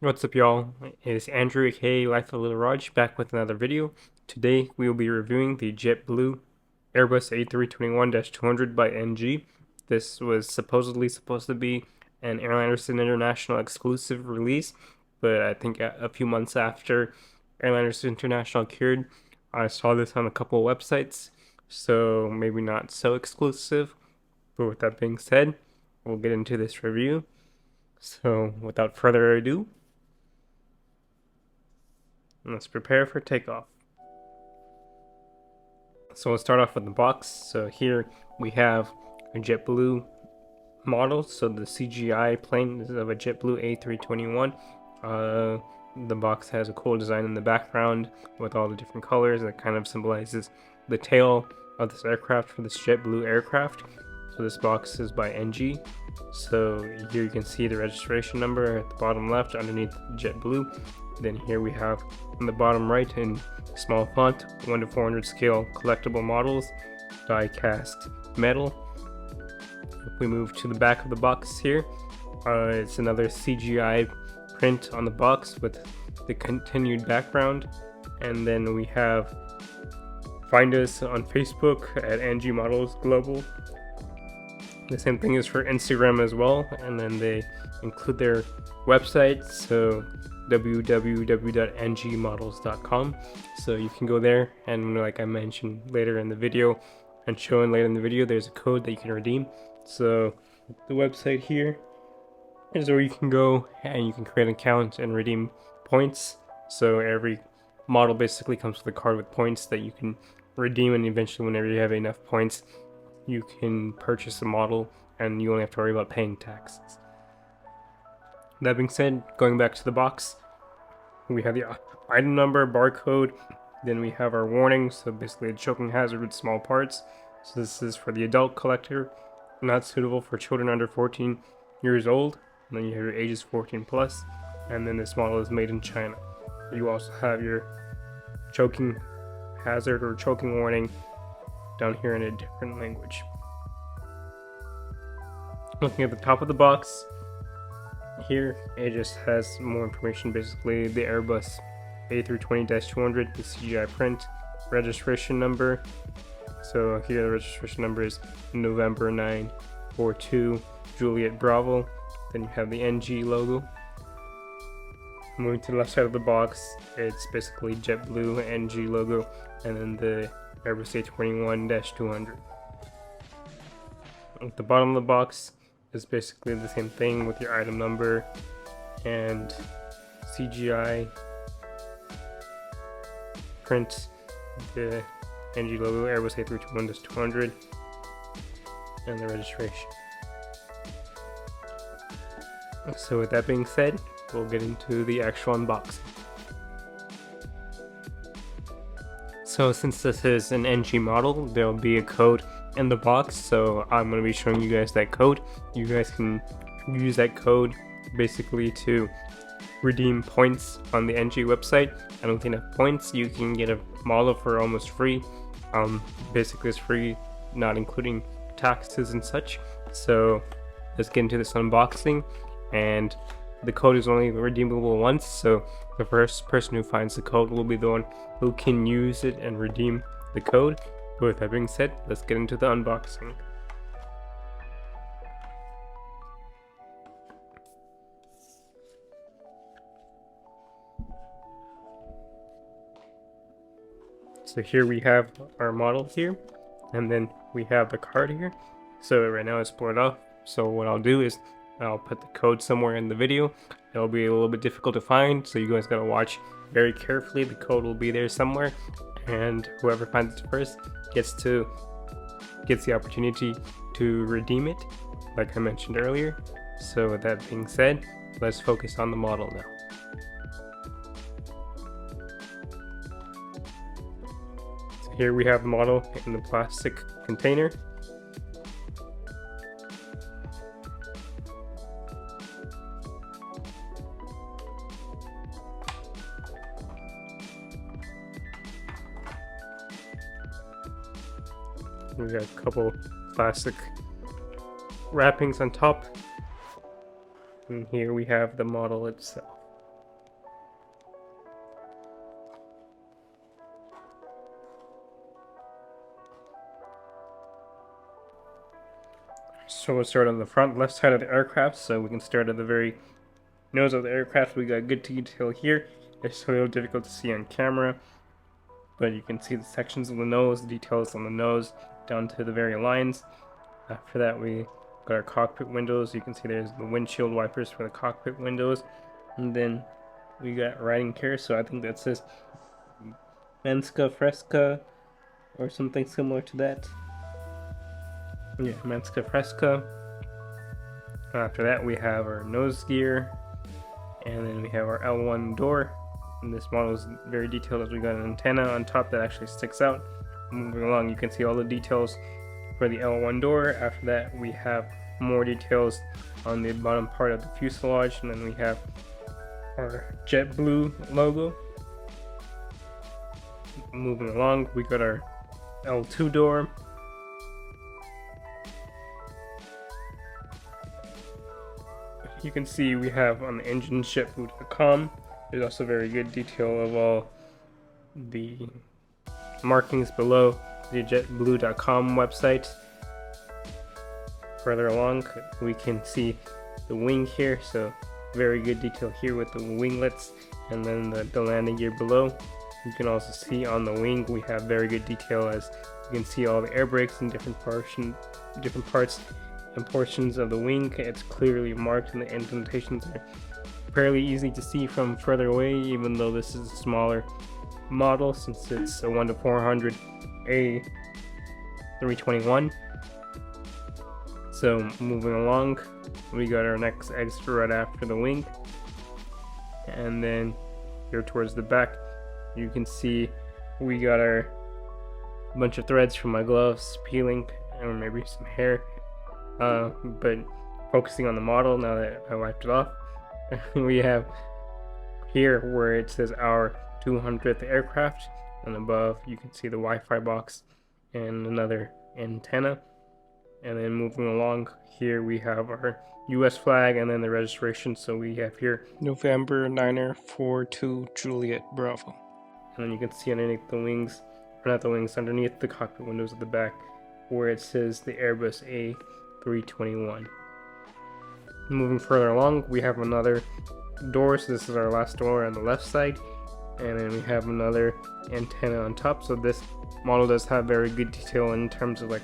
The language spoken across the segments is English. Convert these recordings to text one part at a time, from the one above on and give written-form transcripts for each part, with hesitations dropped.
What's up, y'all? It's Andrew, aka Life of Little Raj, back with another video. Today we will be reviewing the JetBlue Airbus A321-200 by NG. This was supposedly supposed to be an Airliners International exclusive release, but I think a few months after Airliners International cured, I saw this on a couple of websites, so maybe not so exclusive. But with that being said, we'll get into this review. So without further ado, let's prepare for takeoff. So we'll start off with the box. So here we have a JetBlue model. So the CGI plane is of a JetBlue A321. The box has a cool design in the background with all the different colors that kind of symbolizes the tail of this aircraft for this JetBlue aircraft. So this box is by NG. So here you can see the registration number at the bottom left underneath JetBlue. Then here we have on the bottom right in small font 1 to 400 scale collectible models, die cast metal. If we move to the back of the box here, it's another CGI print on the box with the continued background. And then we have find us on Facebook at NG Models Global. The same thing is for Instagram as well, and then they include their website, so www.ngmodels.com. So you can go there, and like I mentioned later in the video and showing later in the video, there's a code that you can redeem. So the website here is where you can go and you can create an account and redeem points. So every model basically comes with a card with points that you can redeem, and eventually whenever you have enough points, you can purchase a model and you only have to worry about paying taxes. That being said, going back to the box, we have the item number, barcode, then we have our warning, so basically a choking hazard with small parts. So this is for the adult collector, not suitable for children under 14 years old. And then you have your ages 14 plus, and then this model is made in China. You also have your choking hazard or choking warning down here in a different language. Looking at the top of the box, here it just has more information, basically the Airbus A320-200, the CGI print, registration number. So here the registration number is November 942 Juliet Bravo. Then you have the NG logo. Moving to the left side of the box, it's basically JetBlue NG logo, and then the Airbus A321-200. At the bottom of the box is basically the same thing with your item number and CGI print, the NG logo, Airbus A321-200, and the registration. So with that being said, we'll get into the actual unboxing. So since this is an NG model, there will be a code in the box, so I'm going to be showing you guys that code. You guys can use that code basically to redeem points on the NG website, and with enough points you can get a model for almost free. Basically it's free, not including taxes and such. So let's get into this unboxing, and the code is only redeemable once, so the first person who finds the code will be the one who can use it and redeem the code. But with that being said, let's get into the unboxing. So here we have our model here, and then we have the card here. So right now it's split off. So what I'll do is I'll put the code somewhere in the video. It'll be a little bit difficult to find, so you guys gotta watch very carefully. The code will be there somewhere, and whoever finds it first gets the opportunity to redeem it, like I mentioned earlier. So with that being said, let's focus on the model now. So here we have the model in the plastic container. We got a couple plastic wrappings on top, and here we have the model itself. So we'll start on the front left side of the aircraft. So we can start at the very nose of the aircraft. We got good detail here. It's a little difficult to see on camera, but you can see the sections of the nose, details on the nose, down to the very lines. After that, we got our cockpit windows. You can see there's the windshield wipers for the cockpit windows. And then we got writing here, so I think that says Manska Fresca or something similar to that. Yeah, Manska Fresca. After that, we have our nose gear, and then we have our L1 door. And this model is very detailed as we got an antenna on top that actually sticks out. Moving along, you can see all the details for the L1 door. After that, we have more details on the bottom part of the fuselage, and then we have our JetBlue logo. Moving along, we got our L2 door. You can see we have on the engine JetBlue.com. There's also very good detail of all the markings below the JetBlue.com website. Further along, we can see the wing here, so very good detail here with the winglets, and then the landing gear below. You can also see on the wing we have very good detail, as you can see all the air brakes in different parts and portions of the wing. It's clearly marked, and the indentations are fairly easy to see from further away, even though this is a smaller model since it's a 1-400 A321. So moving along, we got our next exit right after the wing, and then here towards the back you can see we got our bunch of threads from my gloves peeling, and maybe some hair, but focusing on the model now that I wiped it off, we have here where it says our 200th aircraft, and above you can see the Wi-Fi box and another antenna. And then moving along, here we have our US flag and then the registration. So we have here November 942 Juliet Bravo. And then you can see underneath the wings, or not the wings, underneath the cockpit windows at the back, where it says the Airbus A321. Moving further along, we have another door. So this is our last door on the left side. And then we have another antenna on top. So this model does have very good detail in terms of like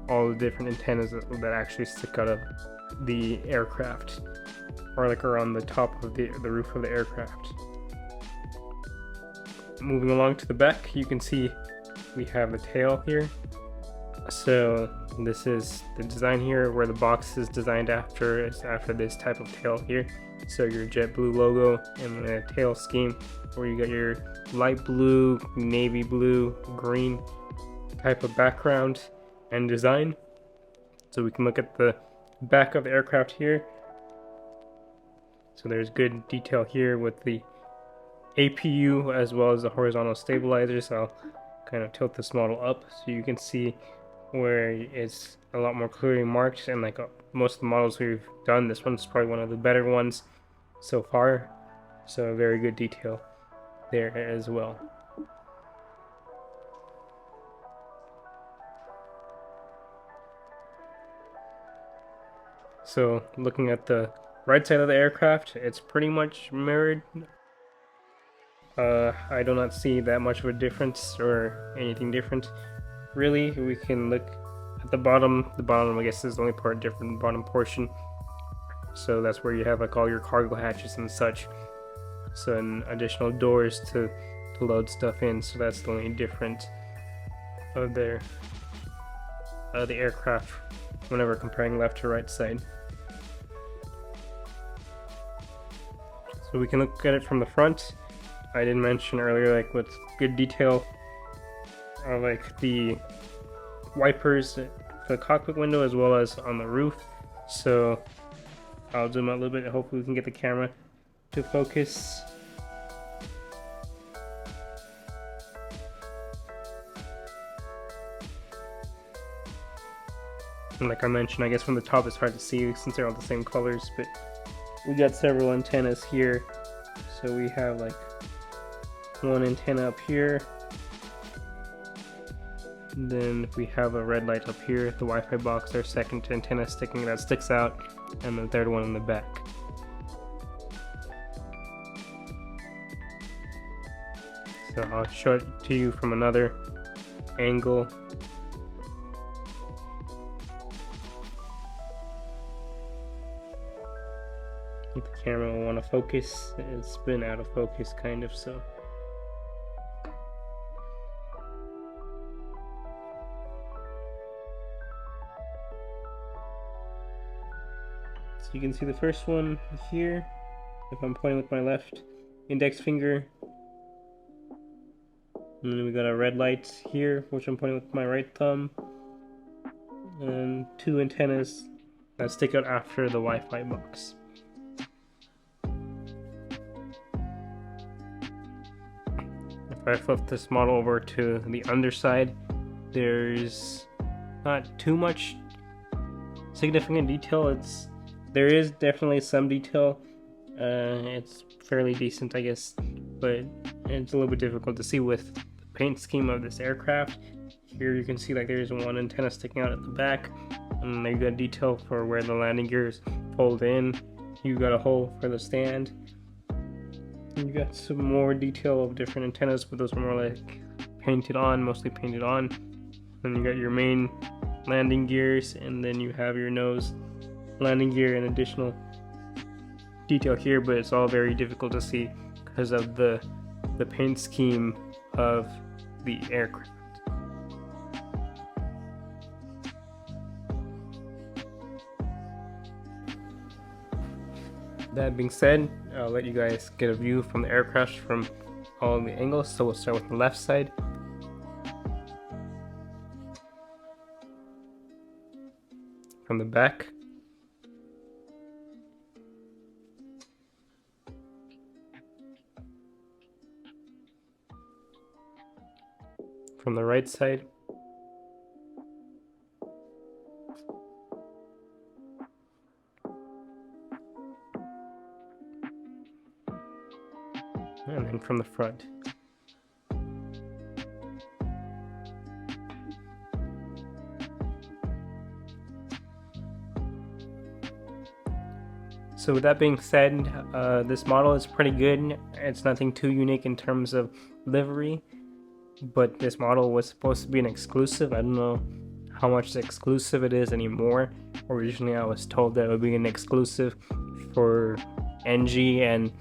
all the different antennas that actually stick out of the aircraft, or like around the top of the roof of the aircraft. Moving along to the back, you can see we have the tail here. So this is the design here, where the box is designed after this type of tail here. So your JetBlue logo and the tail scheme, where you got your light blue, navy blue, green type of background and design. So we can look at the back of the aircraft here. So there's good detail here with the APU as well as the horizontal stabilizers. So I'll kind of tilt this model up so you can see where it's a lot more clearly marked, and like most of the models we've done, this one's probably one of the better ones so far. So very good detail there as well. So looking at the right side of the aircraft, it's pretty much mirrored. I do not see that much of a difference or anything different. Really, we can look at the bottom. The bottom, I guess, is the only part different, bottom portion. So that's where you have like all your cargo hatches and such. So and additional doors to load stuff in. So that's the only difference of the aircraft whenever comparing left to right side. So we can look at it from the front. I did mention earlier, like with good detail, like the wipers for the cockpit window as well as on the roof. So I'll zoom out a little bit. Hopefully we can get the camera to focus. And like I mentioned, I guess from the top it's hard to see since they're all the same colors, but we got several antennas here. So we have like one antenna up here, Then we have a red light up here, the Wi-Fi box, our second antenna that sticks out, and the third one in the back. So I'll show it to you from another angle. The camera will want to focus. It's been out of focus kind of, so. So you can see the first one here. If I'm pointing with my left index finger. And then we got a red light here, which I'm pointing with my right thumb. And two antennas that stick out after the Wi-Fi box. If I flip this model over to the underside, there's not too much significant detail. There is definitely some detail. It's fairly decent, I guess, but it's a little bit difficult to see with the paint scheme of this aircraft. Here you can see like there's one antenna sticking out at the back, and you got detail for where the landing gears fold in. You got a hole for the stand. You got some more detail of different antennas, but those are more like painted on, mostly painted on. Then you got your main landing gears, and then you have your nose landing gear and additional detail here, but it's all very difficult to see because of the paint scheme of the aircraft. That being said, I'll let you guys get a view from the aircraft from all the angles. So we'll start with the left side. From the back. From the right side. And then from the front. So with that being said, this model is pretty good. It's nothing too unique in terms of livery, but this model was supposed to be an exclusive. I don't know how much exclusive it is anymore. Originally I was told that it would be an exclusive for NG and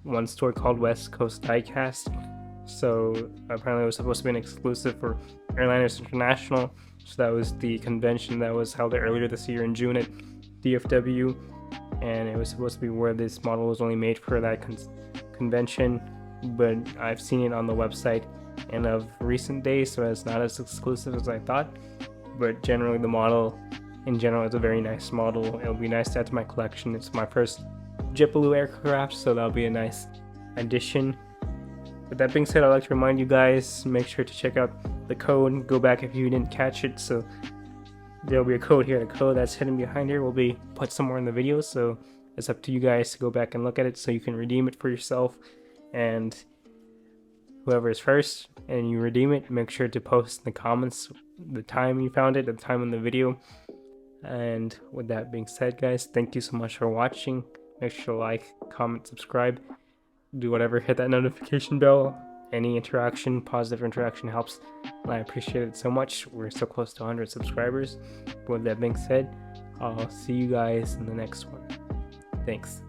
one store called West Coast Diecast. So apparently it was supposed to be an exclusive for Airliners International. So that was the convention that was held earlier this year in June at DFW, and it was supposed to be where this model was only made for that convention. But I've seen it on the website and of recent days, so it's not as exclusive as I thought. But generally the model in general is a very nice model. It'll be nice to add to my collection. It's my first JetBlue aircraft, so that'll be a nice addition. With that being said, I'd like to remind you guys, make sure to check out the code. Go back if you didn't catch it. So there'll be a code here. The code that's hidden behind here will be put somewhere in the video, so it's up to you guys to go back and look at it so you can redeem it for yourself. And whoever is first and you redeem it, make sure to post in the comments the time you found it, the time in the video. And with that being said, guys, thank you so much for watching. Make sure to like, comment, subscribe, do whatever, hit that notification bell. Any interaction, positive interaction helps, and I appreciate it so much. We're so close to 100 subscribers. With that being said, I'll see you guys in the next one. Thanks.